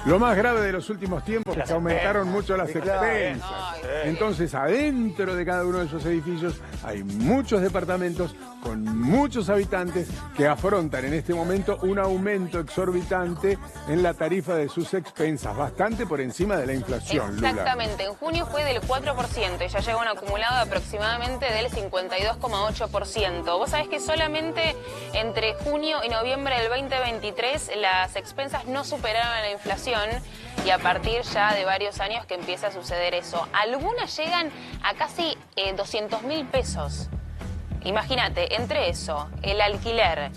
Lo más grave de los últimos tiempos es que aumentaron mucho las expensas. Entonces, adentro de cada uno de esos edificios hay muchos departamentos con muchos habitantes que afrontan en este momento un aumento exorbitante en la tarifa de sus expensas, bastante por encima de la inflación, Lula. Exactamente, en junio fue del 4% y ya llegó un acumulado de aproximadamente del 52,8%. Vos sabés que solamente entre junio y noviembre del 2023 las expensas no superaron a la inflación y a partir ya de varios años que empieza a suceder eso. Algunas llegan a casi 200.000 pesos. Imagínate, entre eso, el alquiler,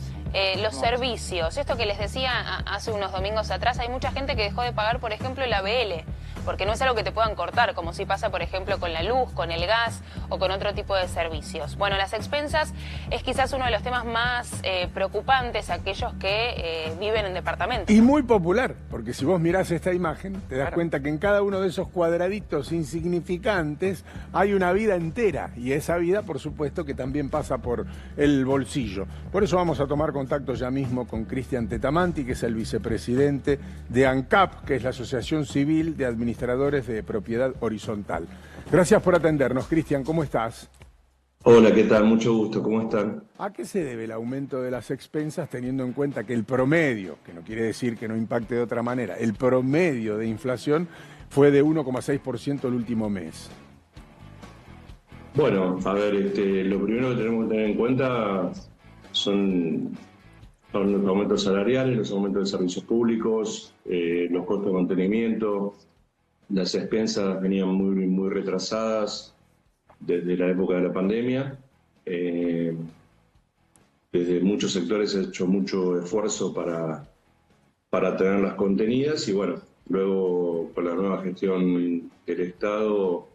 los servicios, esto que les decía hace unos domingos atrás, hay mucha gente que dejó de pagar, por ejemplo, el ABL, porque no es algo que te puedan cortar, como si pasa, por ejemplo, con la luz, con el gas o con otro tipo de servicios. Bueno, las expensas es quizás uno de los temas más preocupantes a aquellos que viven en departamentos. Y muy popular, porque si vos mirás esta imagen, te das cuenta que en cada uno de esos cuadraditos insignificantes hay una vida entera, y esa vida, por supuesto, que también pasa por el bolsillo. Por eso vamos a tomar contacto ya mismo con Cristian Tetamanti, que es el vicepresidente de ANCAP, que es la Asociación Civil de Administradores de Propiedad Horizontal. Gracias por atendernos, Cristian, ¿cómo estás? Hola, ¿qué tal? Mucho gusto, ¿cómo están? ¿A qué se debe el aumento de las expensas, teniendo en cuenta que el promedio, que no quiere decir que no impacte de otra manera, el promedio de inflación fue de 1,6% el último mes? Bueno, a ver, lo primero que tenemos que tener en cuenta son los aumentos salariales, los aumentos de servicios públicos, los costos de mantenimiento. Las expensas venían muy retrasadas desde la época de la pandemia. Desde muchos sectores se ha hecho mucho esfuerzo para tenerlas contenidas y bueno, luego con la nueva gestión del Estado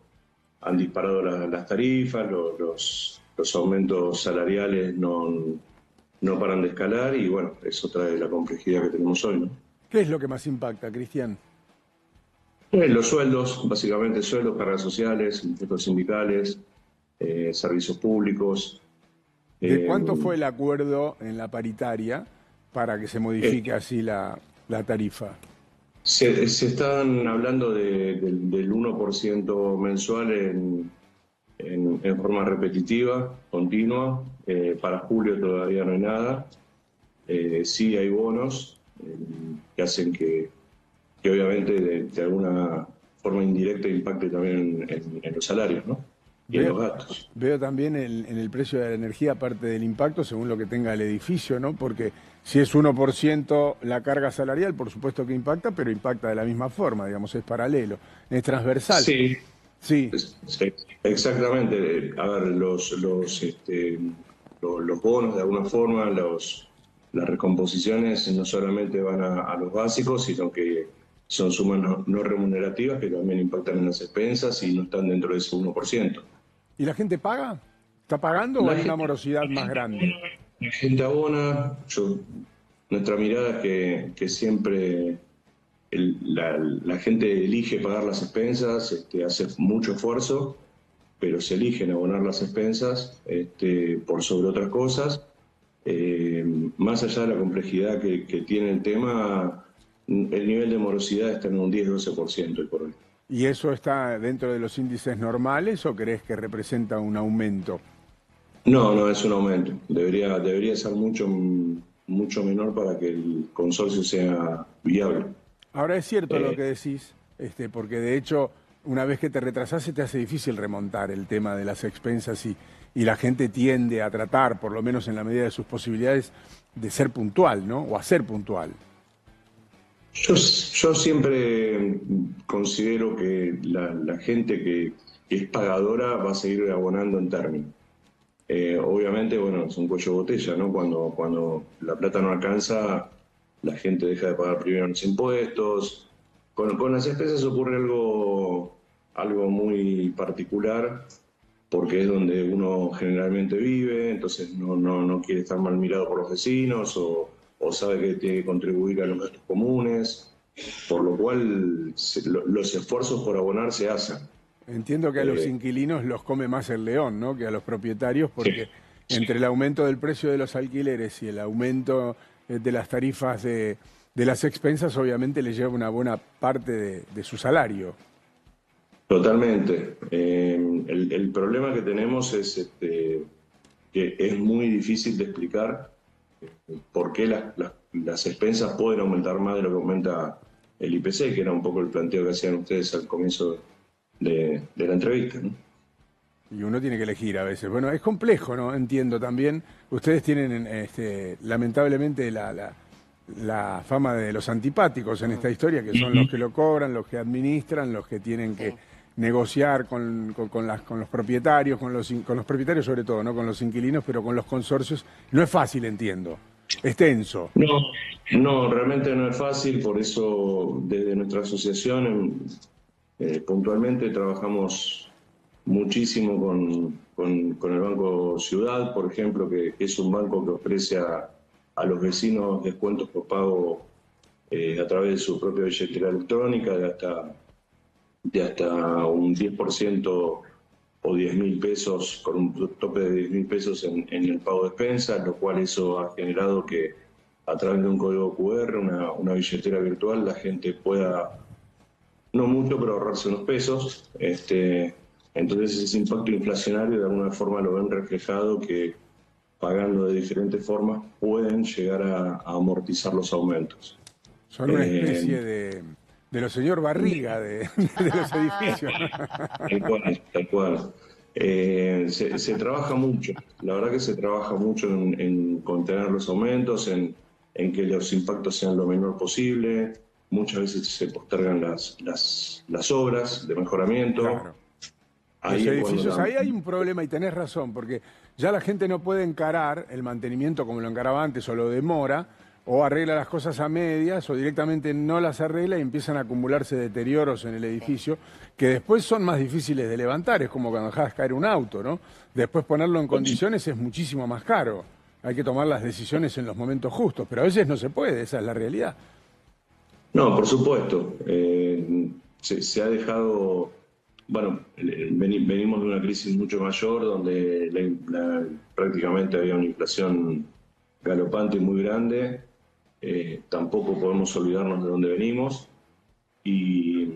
han disparado las tarifas, los aumentos salariales no paran de escalar y bueno, eso trae la complejidad que tenemos hoy, ¿no? ¿Qué es lo que más impacta, Cristian? Los sueldos, básicamente sueldos, cargas sociales, impuestos sindicales, servicios públicos. ¿De cuánto fue el acuerdo en la paritaria para que se modifique así la tarifa? Se están hablando del 1% mensual en forma repetitiva, continua. Para julio todavía no hay nada. Sí hay bonos que hacen que obviamente de alguna forma indirecta impacte también en los salarios, ¿no? Y en los gastos. Veo también en el precio de la energía parte del impacto según lo que tenga el edificio, ¿no? Porque si es 1% la carga salarial, por supuesto que impacta, pero impacta de la misma forma, digamos, es paralelo, es transversal. Sí, sí. Exactamente. A ver, los bonos de alguna forma, las recomposiciones no solamente van a los básicos, sino que son sumas no remunerativas que también impactan en las expensas y no están dentro de ese 1%. ¿Y la gente paga? ¿Está pagando o hay una morosidad más grande? La gente abona. Nuestra mirada es que siempre la gente elige pagar las expensas, hace mucho esfuerzo, pero se eligen abonar las expensas por sobre otras cosas. Más allá de la complejidad que tiene el tema, el nivel de morosidad está en un 10-12% hoy por hoy. ¿Y eso está dentro de los índices normales o crees que representa un aumento? No, es un aumento. Debería ser mucho menor para que el consorcio sea viable. Ahora es cierto lo que decís, porque de hecho una vez que te retrasás se te hace difícil remontar el tema de las expensas y la gente tiende a tratar, por lo menos en la medida de sus posibilidades, de ser puntual, ¿no? O a ser puntual. Yo siempre considero que la gente que es pagadora va a seguir abonando en términos. Obviamente, bueno, es un cuello de botella, ¿no? Cuando la plata no alcanza, la gente deja de pagar primero los impuestos. Con las expensas ocurre algo muy particular, porque es donde uno generalmente vive, entonces no quiere estar mal mirado por los vecinos o sabe que tiene que contribuir a los gastos comunes, por lo cual los esfuerzos por abonar se hacen. Entiendo que a los inquilinos los come más el león, ¿no? Que a los propietarios, porque entre el aumento del precio de los alquileres y el aumento de las tarifas de de las expensas obviamente le lleva una buena parte de su salario. Totalmente. El problema que tenemos es que es muy difícil de explicar por qué las expensas pueden aumentar más de lo que aumenta el IPC, que era un poco el planteo que hacían ustedes al comienzo de la entrevista, ¿no? Y uno tiene que elegir a veces. Bueno, es complejo, ¿no? Entiendo también. Ustedes tienen, lamentablemente, la fama de los antipáticos en esta historia, que son los que lo cobran, los que administran, los que tienen que negociar con los propietarios, con los propietarios sobre todo, no con los inquilinos, pero con los consorcios. No es fácil, entiendo. Es tenso. No, realmente no es fácil. Por eso, desde nuestra asociación, puntualmente trabajamos muchísimo con el Banco Ciudad, por ejemplo, que es un banco que ofrece a los vecinos descuentos por pago a través de su propia billetera electrónica de hasta un 10% o 10.000 pesos, con un tope de 10.000 pesos en el pago de expensas, lo cual eso ha generado que a través de un código QR, una billetera virtual, la gente pueda, no mucho, pero ahorrarse unos pesos. Entonces ese impacto inflacionario de alguna forma lo ven reflejado, que pagando de diferentes formas pueden llegar a amortizar los aumentos. Son una especie de los señor Barriga de los edificios. Tal cual. Se trabaja mucho, la verdad que se trabaja mucho en contener los aumentos, en que los impactos sean lo menor posible. Muchas veces se postergan las obras de mejoramiento. Claro. Los edificios, ahí hay un problema y tenés razón, porque ya la gente no puede encarar el mantenimiento como lo encaraba antes, o lo demora, o arregla las cosas a medias, o directamente no las arregla y empiezan a acumularse deterioros en el edificio, que después son más difíciles de levantar. Es como cuando dejas caer un auto, ¿no? Después ponerlo en condiciones es muchísimo más caro. Hay que tomar las decisiones en los momentos justos, pero a veces no se puede, esa es la realidad. No, por supuesto. Se ha dejado... Bueno, venimos de una crisis mucho mayor, donde prácticamente había una inflación galopante y muy grande. Tampoco podemos olvidarnos de dónde venimos. Y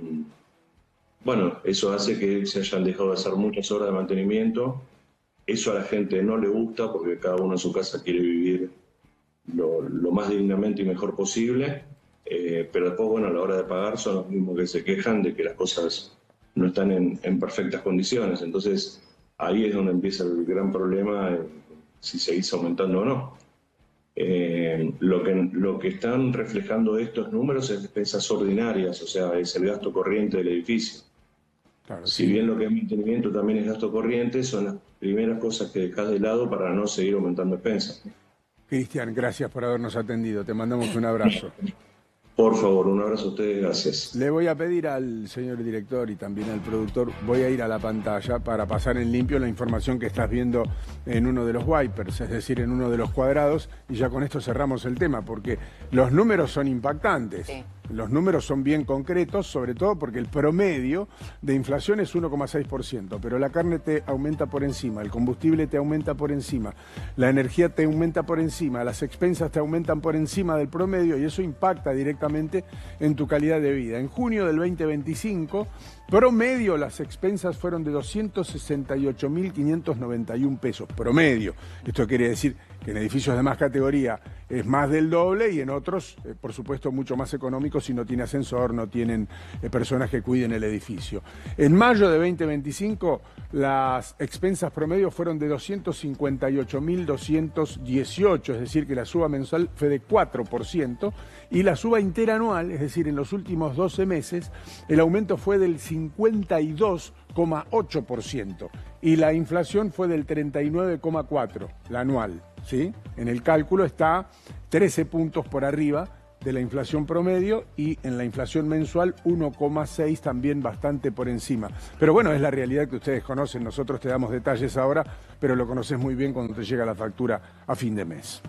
bueno, eso hace que se hayan dejado de hacer muchas horas de mantenimiento. Eso a la gente no le gusta, porque cada uno en su casa quiere vivir lo más dignamente y mejor posible. Pero después, bueno, a la hora de pagar son los mismos que se quejan de que las cosas no están en perfectas condiciones. Entonces ahí es donde empieza el gran problema, si seguís aumentando o no. Lo que están reflejando estos números es despensas ordinarias, o sea, es el gasto corriente del edificio. Claro, si bien lo que es mantenimiento también es gasto corriente, son las primeras cosas que dejás de lado para no seguir aumentando expensas. Cristian, gracias por habernos atendido, te mandamos un abrazo. Por favor, un abrazo a ustedes, gracias. Le voy a pedir al señor director y también al productor, voy a ir a la pantalla para pasar en limpio la información que estás viendo en uno de los wipers, es decir, en uno de los cuadrados, y ya con esto cerramos el tema, porque los números son impactantes. Sí. Los números son bien concretos, sobre todo porque el promedio de inflación es 1,6%, pero la carne te aumenta por encima, el combustible te aumenta por encima, la energía te aumenta por encima, las expensas te aumentan por encima del promedio, y eso impacta directamente en tu calidad de vida. En junio del 2025, promedio, las expensas fueron de 268.591 pesos, promedio. Esto quiere decir que en edificios de más categoría es más del doble, y en otros, por supuesto, mucho más económicos si no tiene ascensor, no tienen personas que cuiden el edificio. En mayo de 2025, las expensas promedio fueron de 258.218, es decir, que la suba mensual fue de 4%, y la suba interanual, es decir, en los últimos 12 meses, el aumento fue del 52,8%, y la inflación fue del 39,4%, la anual. ¿Sí? En el cálculo está 13 puntos por arriba de la inflación promedio, y en la inflación mensual 1,6, también bastante por encima. Pero bueno, es la realidad que ustedes conocen, nosotros te damos detalles ahora, pero lo conoces muy bien cuando te llega la factura a fin de mes.